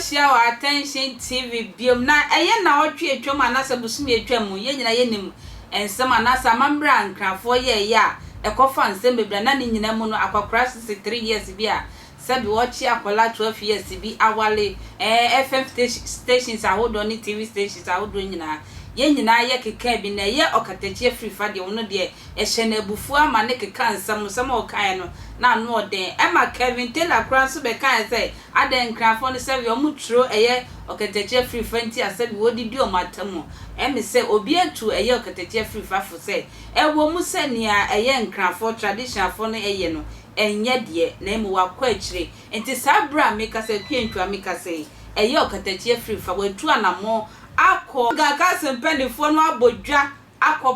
share our attention TV biom na eye na otwe atwam anasa busumi atwam ye nyina ye nim ensem anasa mambra ankrafo ye ya ekofa nsem bebra na ni nyina mu no akwakra 63 years bi a sabi watchi akola 12 years bi awale FM stations ahodo ni TV stations ahodo nyina ye nyina ye keka bi na ye Okatakyie Afrifa de wono de ehye na abufu ama ne keka nsam okan no na no oden ema Kevin Taylor kran so be kan say aden krafo no say omutro eye Okatakyie Afrifa nti asabi wodidi o matamo emi say obi atu eye Okatakyie Afrifa fo say ewo mu se nia eye nkrafo traditional fo no eye no enye de na emu wakwa akire nti sabra meka say kwentwa meka say eye Okatakyie Afrifa watu anamo akọ gaga sempendifo no abodwa akọ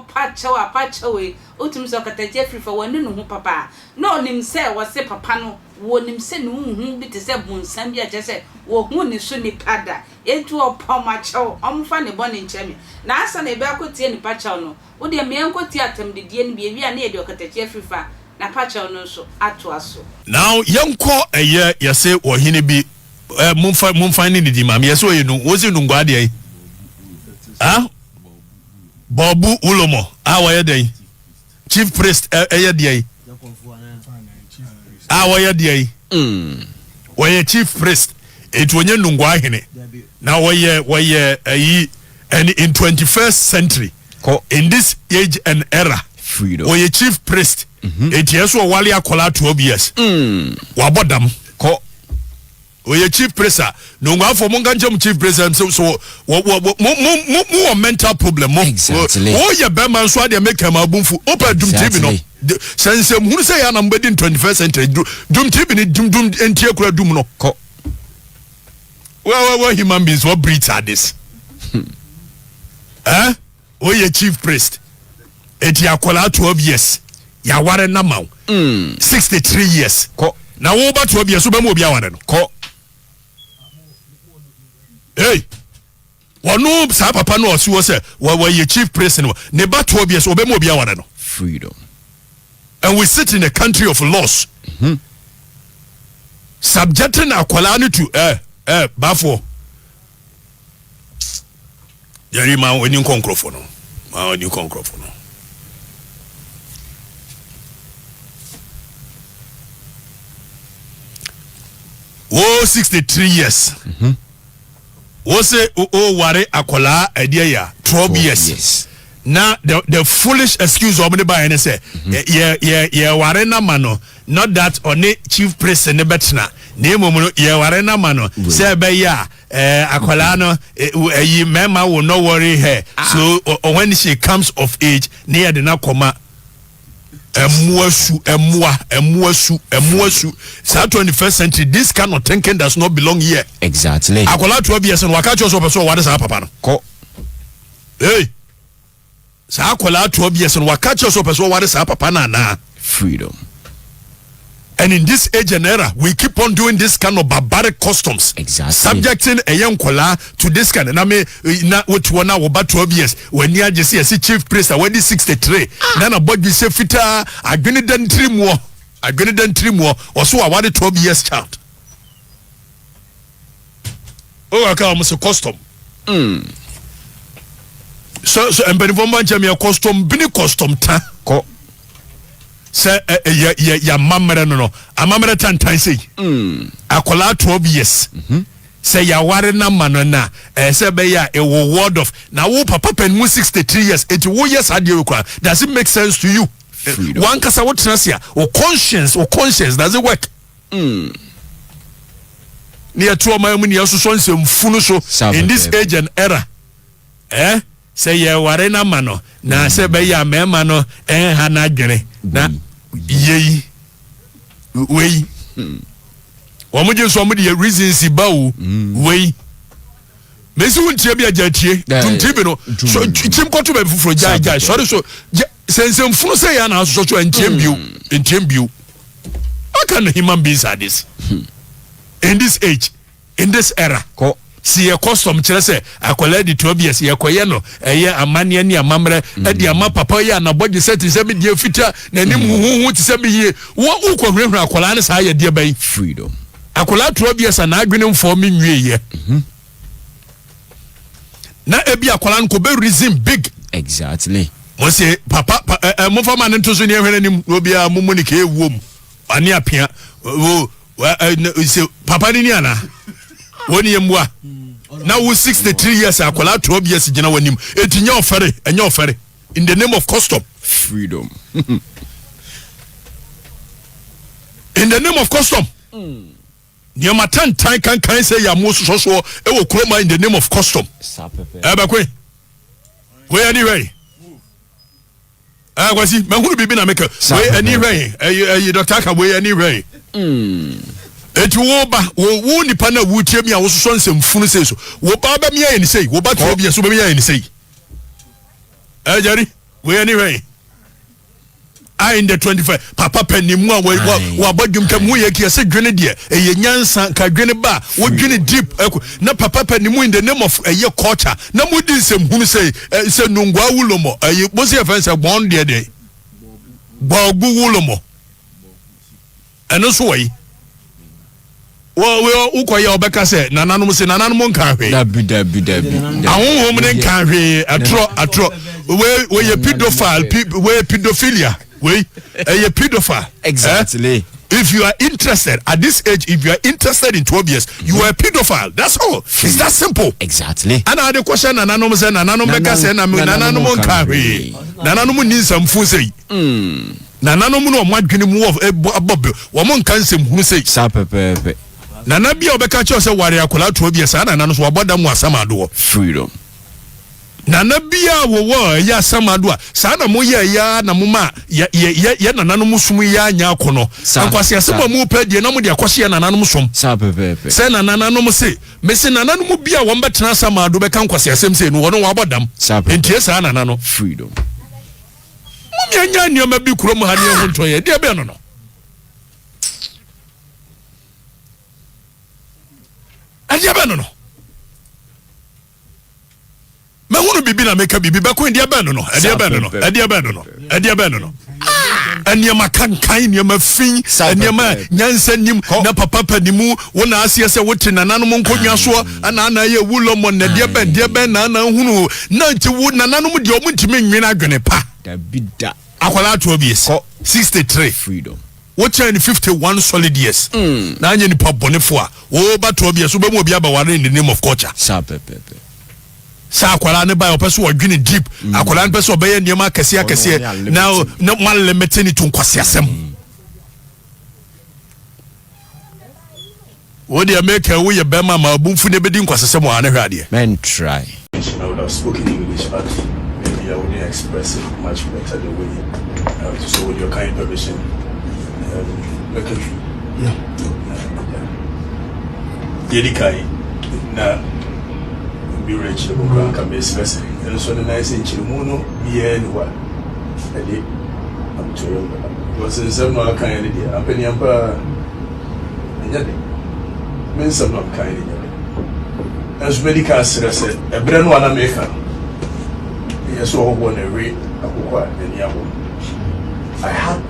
pachewe otum so Okatakyie Afrifa wonu no ho papa no nim se wo se papa no wo nim se no hu bi te se bonsam bi aje se wo hu ni so ni pada etu opoma chew omfa ne bone nchemi na asa na ebe akotie ni pachew no wo de me enkotie atamdidie ni bi na e de Okatakyie Afrifa na pachew no so ato aso now yenko eye yese wo hine bi mumfa ni di mam yese wo yenu wo se nungwa de ai Gborbu Wulomo awaye dey chief priest eye dey awaye dey waye chief priest etwonye nungwa hene na waye and in 21st century in this age and era waye chief priest etieso wale akola 12 years wabodam ko oye chief priest nungwa for monga njem chief priest so mo mental problem mo oye be man so ade make am abunfu open dum tv no sense hunu say ya na mbedi in 21st century dum tv ni dum entie kura dum no ko well human beings what breeds are this oye chief priest eti akola 12 years ya ware na maw 63 years ko na wo ba 12 years so be mo obi aware no ko hey wonu sa papa no osi wo se we ye chief priest no ne ba 12 years obem obi aware no freedom and we sit in a country of laws subjecting akwala no to bafo yari ma woni konkrofo no ma woni konkrofo no oh 63 years was ware akola idea 12 years now the foolish excuse of the by say yeah ware na mano not that only chief priest ne betna name yeah ware na mano say be ya akola no yi mema will not worry her so when she comes of age near the na koma emuasu sa 21st century this kind of thinking does not belong here exactly akola 12 years and waka cho so person wade sa papa no ko hey sa akola 12 years and waka cho so person wade sa papa na freedom. And in this age and era, we keep on doing this kind of barbaric customs. Exactly. Subjecting a young kola to this kind. And I mean, which one now about 12 years. When you just see chief priest, when he's 63. Then a body say fita, I gonna done 3 more. I gonna done 3 more. Or so I wanted 12 years child. Oh, I can't almost a custom. So and but if one man a custom, bini custom ta. Say ya mamre no amamre tantan say akola 12 years say ya ware na mano na say be ya a word of na wo papa pen 63 years it wo years ade kwa does it make sense to you one kasa what trasia or conscience does it work near to my money also so mfunu so in this age and era say ya ware na mano na say be ya mema no ha na dwene na yei wey omo je so mo de reasons bawo wey mesi wontie bia jatie tumtibi no so chim koto be fufuro jai sorry so sensem funu say ya na so entiem bio how can human beings are this in this age in this era si a custom kire say akola di 12 years ye koye no eye amane ni amamre e di ama papa ya na body set se be die fita na nim huhu ti se be ye wo ukohwehwe akola ne sa ye die bai freedom akola to obiesa na adwene mfo me nwie na ebi akola nko be reason big exactly mo say papa mo fa man nto so ne hwere nim obi a mo ni ka ewom ani apia say papa ni ana woni yemwa na wo 63 years akola to obiesa gina wanim etinya ofere enya ofere in the name of custom freedom in the name of custom Niama tan kan say ya mo so e wo kroma in the name of custom kwe we anyway kwasi me hunu bibi na make we anyway you doctor ka we anyway eti wo ba wo nipa na wo tie mi a wo so nsem funu sei so wo ba ba mi ayi ni sei wo ba to bi so ba mi ayi ni sei jari we anyway I in the 25 papa penimu a wa badum kam wo ye kiese dwene de ye nyansa ka dwene ba wo dwene deep na papa penimu in the name of ye culture na mudi nsem hunu say say nungwa wulomo ye bosi e fansa bon de Gborbu Wulomo eno so yi wo ukoye obeka say nananom se nananom nka hwe dabi ahonhom ne nka hwe atro we ye pedophile we pedophilia we a pedophile exactly if you are interested at this age if you are interested in 12 years you are a pedophile that's all it's that simple exactly and I the question nananom say nananom beka say nananom nka hwe nananom ni nsamfu sei nananom no madwene mu abob wo mo nka nsem hunu sei sa pepepe nana bia obeka che say ware akola 12 years na nananom so waboda mu asamado freedom nana bia wo ya asamado a sa na mo ya na mo ma ya nananom sum ya anya akono ankwase asema mu pedie na mo de akwose nananom som sa pepepe se nananom se mesi nananom bia wo mbetena asamado beka ankwase asem se no wo abodam entie sa nananom freedom nya nioma bi kurom ha ne ho ntoye de be no adia be no me hunu bibi na meka bibi be ko ndia be no adia be no aniema kankan niema fin aniema nyansa nim na papa panimu wona asie se wote nananom nkonwa so ana ye Wulomo na de be na hunu na nti wo nananom de omuntime nwene adwene pa dabida akwala to obies 63 freedom what in 51 solid years na anya ni pa bonefo a wo ba to obies so be mu obi abaware in the name of culture sa pepepe sa akwala ne ba opeso odwene deep akwala ne peso obeye niema akese na mal limite ni to nkwase asem wo de make wo ye bema ma abumfu ne bedi nkwase asem wa na hwade men try I would have spoken English, but maybe I wouldn't express it much better the way. So, with your kind permission, Yedikai, na be rich, the book can be expressed. And so the nice in Chimuno, be anywhere. I did. I'm sure it was in some kind of idea. I'm penny umber. And yet, men some not kind of idea. As medical said, a brand one American. Yes, all one a rate I had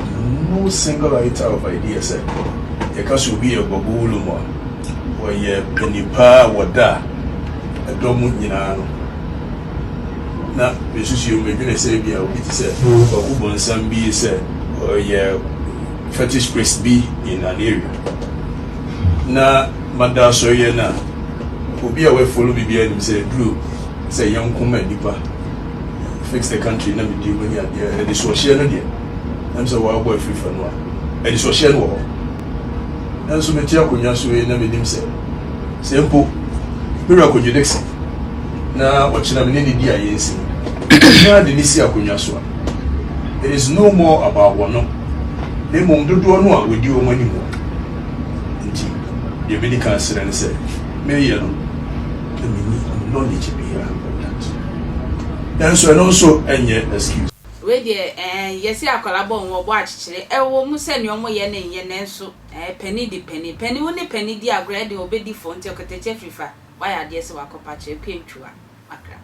no single item of idea said, because you be a Gborbu Wulomo, or ye penipa wada, a domunino. Now, Mrs. You may be a savior, which said, Kwaku Bonsam be said, or ye fetish priest be in an area. Now, Mada Soyena. Obi away follow me behind him say Drew say young woman nipa fix the country na me di when ya there the social no there am say wa boy Afrifa no a the social no and so me tia konya so na me dim say mpo miracle judex na ochina me ni di ayensi na de ni si akonya so it is no more about one no dem mom dodo no a we di o mani mo nti the medical science say me ya no knowledge be here important. And so and also any excuse. We dey yes akola bon wo bo achichire e wo mu se ne omo ye ne ye ne so penny wo ne penny di agrade obedi fo nti Okatakyie Afrifa why ade se wakopa che kwentwa makra